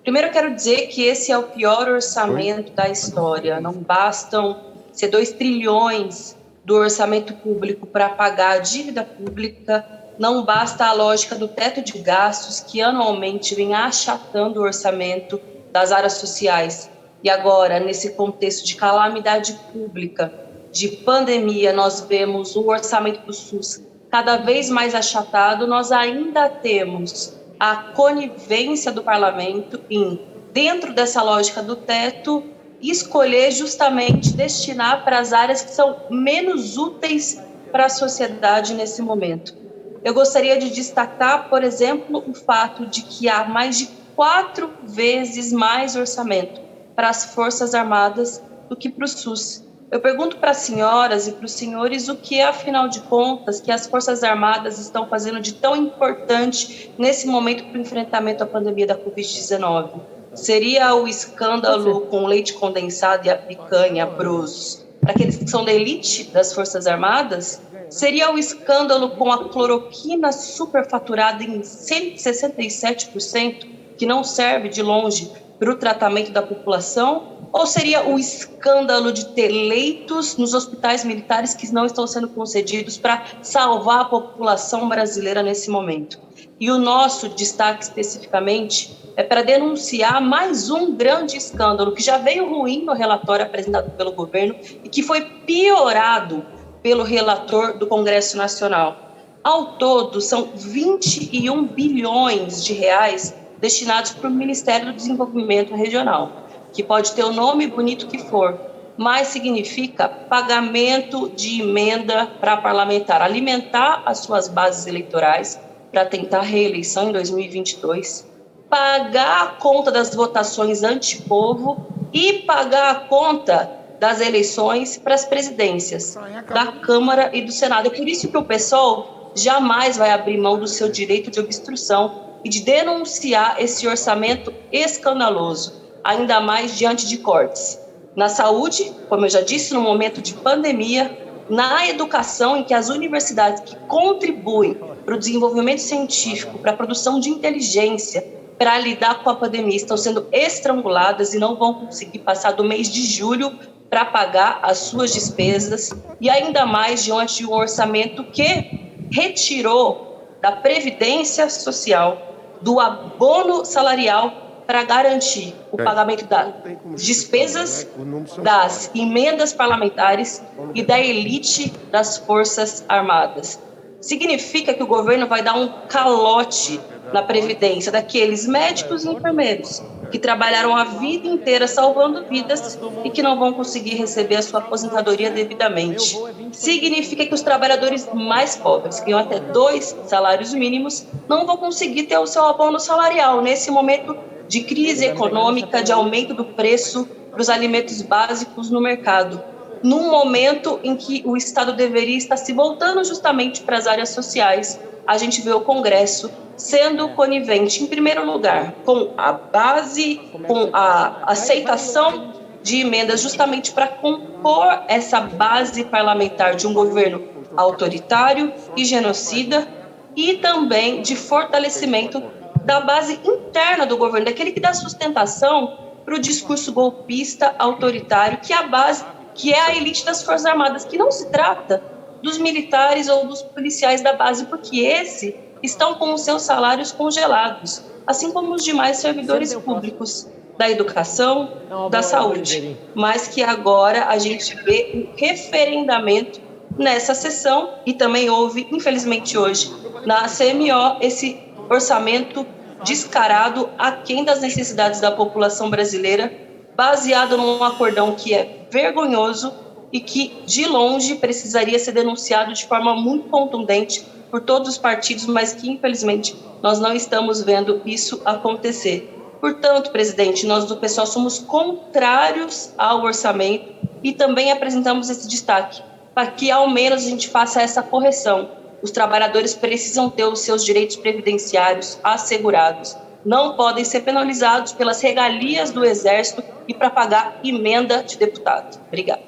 Primeiro, eu quero dizer que esse é o pior orçamento da história. Não bastam ser 2 trilhões do orçamento público para pagar a dívida pública, não basta a lógica do teto de gastos, que anualmente vem achatando o orçamento das áreas sociais. E agora, nesse contexto de calamidade pública, de pandemia, nós vemos o orçamento do SUS cada vez mais achatado. Nós ainda temos a conivência do parlamento em, dentro dessa lógica do teto, escolher justamente destinar para as áreas que são menos úteis para a sociedade nesse momento. Eu gostaria de destacar, por exemplo, o fato de que há mais de 4 vezes mais orçamento para as Forças Armadas do que para o SUS. Eu pergunto para as senhoras e para os senhores o que é, afinal de contas, que as Forças Armadas estão fazendo de tão importante nesse momento para o enfrentamento à pandemia da Covid-19. Seria o escândalo com leite condensado e a picanha, Brus, para aqueles que são da elite das Forças Armadas? Seria o escândalo com a cloroquina superfaturada em 167%, que não serve de longe para o tratamento da população? Ou seria o escândalo de ter leitos nos hospitais militares que não estão sendo concedidos para salvar a população brasileira nesse momento? E o nosso destaque especificamente é para denunciar mais um grande escândalo que já veio ruim no relatório apresentado pelo governo e que foi piorado pelo relator do Congresso Nacional. Ao todo, são 21 bilhões de reais destinados para o Ministério do Desenvolvimento Regional, que pode ter o nome bonito que for, mas significa pagamento de emenda para parlamentar, alimentar as suas bases eleitorais para tentar reeleição em 2022, pagar a conta das votações antipovo e pagar a conta das eleições para as presidências da Câmara e do Senado. É por isso que o PSOL jamais vai abrir mão do seu direito de obstrução e de denunciar esse orçamento escandaloso, ainda mais diante de cortes na saúde, como eu já disse, no momento de pandemia, na educação, em que as universidades que contribuem para o desenvolvimento científico, para a produção de inteligência, para lidar com a pandemia, estão sendo estranguladas e não vão conseguir passar do mês de julho para pagar as suas despesas, e ainda mais diante de um orçamento que retirou da Previdência Social, do abono salarial, para garantir o pagamento das despesas, das emendas parlamentares e da elite das Forças Armadas. Significa que o governo vai dar um calote na Previdência daqueles médicos e enfermeiros que trabalharam a vida inteira salvando vidas e que não vão conseguir receber a sua aposentadoria devidamente. Significa que os trabalhadores mais pobres, que ganham até 2 salários mínimos, não vão conseguir ter o seu abono salarial nesse momento de crise econômica, de aumento do preço dos alimentos básicos no mercado, num momento em que o Estado deveria estar se voltando justamente para as áreas sociais. A gente vê o Congresso sendo conivente, em primeiro lugar, com a base, com a aceitação de emendas justamente para compor essa base parlamentar de um governo autoritário e genocida, e também de fortalecimento da base interna do governo, daquele que dá sustentação para o discurso golpista, autoritário, que é a base, que é a elite das Forças Armadas, que não se trata dos militares ou dos policiais da base, porque esses estão com os seus salários congelados, assim como os demais servidores públicos da educação, da saúde, mas que agora a gente vê um referendamento nessa sessão, e também houve, infelizmente hoje, na CMO, esse orçamento descarado, aquém das necessidades da população brasileira, baseado num acordão que é vergonhoso e que, de longe, precisaria ser denunciado de forma muito contundente por todos os partidos, mas que, infelizmente, nós não estamos vendo isso acontecer. Portanto, presidente, nós do PSOL somos contrários ao orçamento e também apresentamos esse destaque, para que, ao menos, a gente faça essa correção. Os trabalhadores precisam ter os seus direitos previdenciários assegurados. Não podem ser penalizados pelas regalias do Exército e para pagar emenda de deputado. Obrigada.